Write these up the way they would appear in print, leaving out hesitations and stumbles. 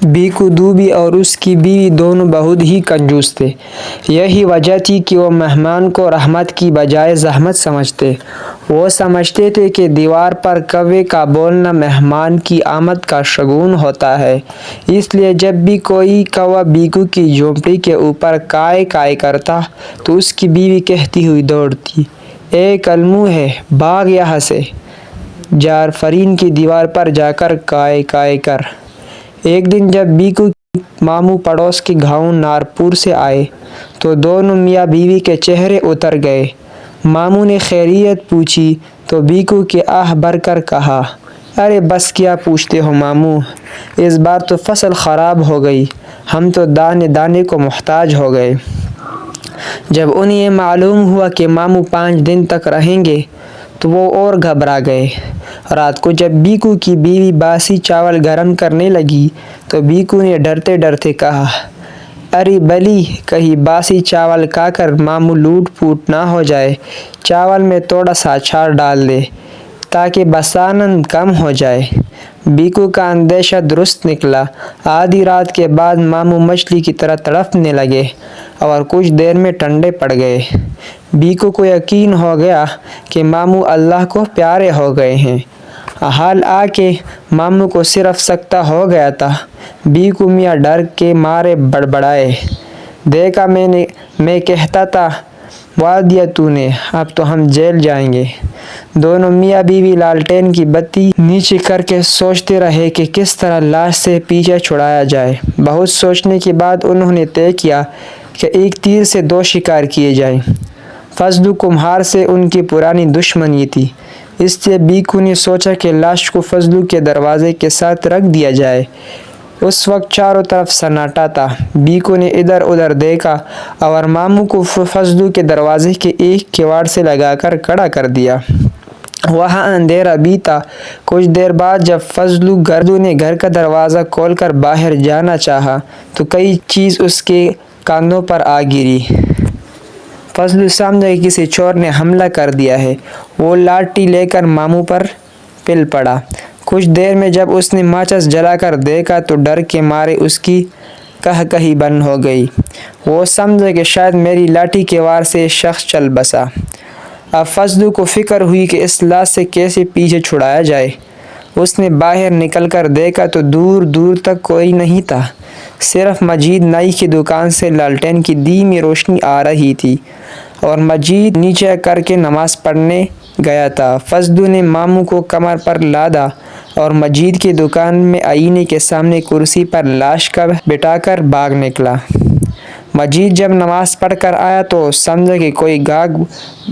बीकू दूबी और उसकी बीवी दोनों बहुत ही कंजूस थे। यही वजह थी कि वो मेहमान को रहमत की बजाय ज़हमत समझते। वो समझते थे कि दीवार पर कौवे का बोलना मेहमान की आमद का शगुन होता है। इसलिए जब भी कोई कौवा बीकू की झोंपड़ी के ऊपर काय काय करता तो उसकी बीवी कहती हुई दौड़ती, ए कलमू है, भाग यहाँ से, जारफरीन की दीवार पर जाकर काय काय कर। एक दिन जब बीकू के मामू पड़ोस के गांव नारपुर से आए तो दोनों मियाँ बीवी के चेहरे उतर गए। मामू ने खैरियत पूछी तो बीकू के आह भरकर कहा, अरे बस क्या पूछते हो मामू, इस बार तो फसल ख़राब हो गई, हम तो दाने दाने को मुहताज हो गए। जब उन्हें ये मालूम हुआ कि मामू 5 दिन तक रहेंगे तो वो और घबरा गए। रात को जब बीकू की बीवी बासी चावल गरम करने लगी तो बीकू ने डरते डरते कहा, अरे बली, कहीं बासी चावल खाकर मामू लूट फूट ना हो जाए। चावल में थोड़ा सा अचार डाल दे ताकि बसानन कम हो जाए। बीकू का अंदेशा दुरुस्त निकला। आधी रात के बाद मामू मछली की तरह तड़पने लगे और कुछ देर में ठंडे पड़ गए। बीकू को यकीन हो गया कि मामू अल्लाह को प्यारे हो गए हैं। हाल आके मामू को सिर्फ सकता हो गया था। बीकू मियाँ डर के मारे बड़बड़ाए, देखा मैं कहता था, वाह दिया तूने, अब तो हम जेल जाएंगे। दोनों मियाँ बीवी लालटेन की बत्ती नीचे करके सोचते रहे कि किस तरह लाश से पीछा छुड़ाया जाए। बहुत सोचने के बाद उन्होंने तय किया कि एक तीर से 2 शिकार किए जाएं। फजलू कुम्हार से उनकी पुरानी दुश्मनी थी, इसलिए बीकू ने सोचा कि लाश को फजलू के दरवाजे के साथ रख दिया जाए। उस वक्त चारों तरफ सन्नाटा था। बीकू ने इधर उधर देखा और मामू को फजलू के दरवाजे के एक किवाड़ से लगाकर खड़ा कर दिया। वहाँ अंधेरा भी था। कुछ देर बाद जब फजलू ने घर का दरवाज़ा खोलकर बाहर जाना चाहा तो कई चीज़ उसके कांधों पर आ गिरी। फजलू समझा कि किसी चोर ने हमला कर दिया है। वो लाठी लेकर मामू पर पिल पड़ा। कुछ देर में जब उसने माचिस जलाकर देखा तो डर के मारे उसकी कही बंद हो गई। वो समझा कि शायद मेरी लाठी के वार से शख्स चल बसा। अब फजलू को फिक्र हुई कि इस लाश से कैसे पीछे छुड़ाया जाए। उसने बाहर निकलकर देखा तो दूर दूर तक कोई नहीं था, सिर्फ मजीद नाई की दुकान से लालटेन की धीमी रोशनी आ रही थी और मजीद नीचे करके नमाज पढ़ने गया था। फजलू ने मामू को कमर पर लादा और मजीद की दुकान में आईने के सामने कुर्सी पर लाश का बिठाकर भाग निकला। मजीद जब नमाज पढ़कर आया तो समझा कि कोई गाग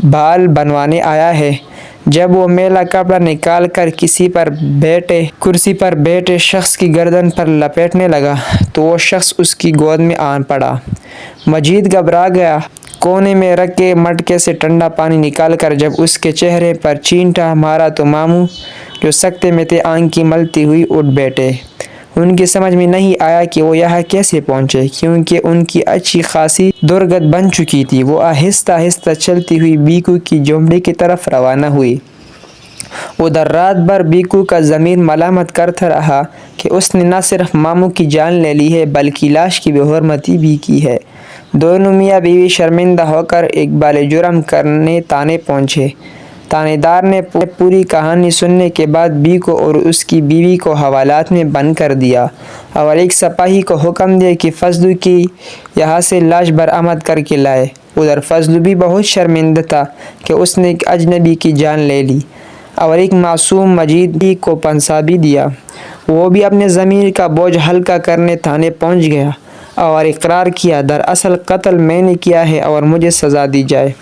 बाल बनवाने आया है। जब वो मेला कपड़ा निकाल कर कुर्सी पर बैठे शख्स की गर्दन पर लपेटने लगा तो वो शख्स उसकी गोद में आन पड़ा। मजीद घबरा गया। कोने में रख के मटके से ठंडा पानी निकालकर जब उसके चेहरे पर चींटा मारा तो मामू, जो सकते में थे, आंख की मलती हुई उठ बैठे। उनकी समझ में नहीं आया कि वो यहाँ कैसे पहुँचे, क्योंकि उनकी अच्छी खासी दुर्गत बन चुकी थी। वो आहिस्ता आहिस्ता चलती हुई बीकू की झोंपड़ी की तरफ रवाना हुई। उधर रात भर बीकू का ज़मीर मलामत करता रहा कि उसने न सिर्फ मामू की जान ले ली है बल्कि लाश की बेहुरमती भी की है। दोनों मियाँ बीवी शर्मिंदा होकर इकबाल जुर्म करने थाने पहुँचे। थानेदार ने पूरी कहानी सुनने के बाद बीकू और उसकी बीवी को हवालात में बंद कर दिया और एक सिपाही को हुक्म दिया कि फजलू की यहाँ से लाश बरामद करके लाए। उधर फजलू भी बहुत शर्मिंदा था कि उसने एक अजनबी की जान ले ली और एक मासूम मजीद को पंसा भी दिया। वो भी अपने ज़मीर का बोझ हल्का करने थाने पहुँच गया और इकरार किया, दरअसल कत्ल मैंने किया है और मुझे सज़ा दी जाए।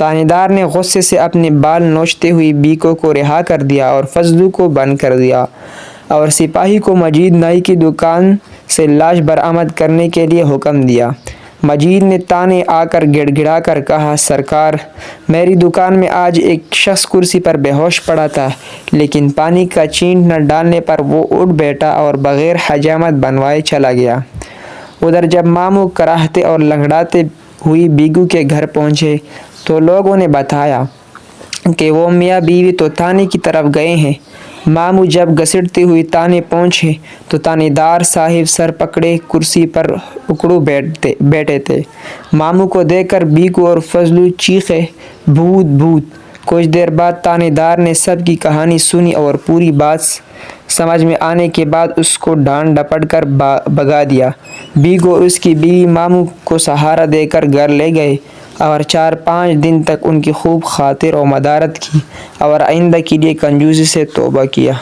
थानेदार ने गुस्से से अपने बाल नोचते हुए बीकू को रिहा कर दिया और फजलू को बंद कर दिया और सिपाही को मजीद नाई की दुकान से लाश बरामद करने के लिए हुक्म दिया। मजीद ने ताने आकर गिड़गिड़ा कर कहा, सरकार, मेरी दुकान में आज एक शख्स कुर्सी पर बेहोश पड़ा था, लेकिन पानी का चींट न डालने पर वो उठ बैठा और बग़ैर हजामत बनवाए चला गया। उधर जब मामू कराहते और लंगड़ाते हुई बीकू के घर पहुँचे तो लोगों ने बताया कि वो मियाँ बीवी तो थाने की तरफ गए हैं ماموں جب گھسیٹتی ہوئی تانے پہنچے تو تانے دار صاحب سر پکڑے کرسی پر اکڑو بیٹھے تھے۔ ماموں کو دیکھ کر بیگو اور فضلو چیخے، بھوت بھوت! کچھ دیر بعد تانے دار نے سب کی کہانی سنی اور پوری بات سمجھ میں آنے کے بعد اس کو ڈانٹ ڈپٹ کر بھگا دیا۔ بیگو اور اس کی بیوی ماموں کو سہارا دے کر گھر لے گئے اور 4-5 دن تک ان کی خوب خاطر و مدارت کی اور آئندہ کے لیے کنجوسی سے توبہ کیا۔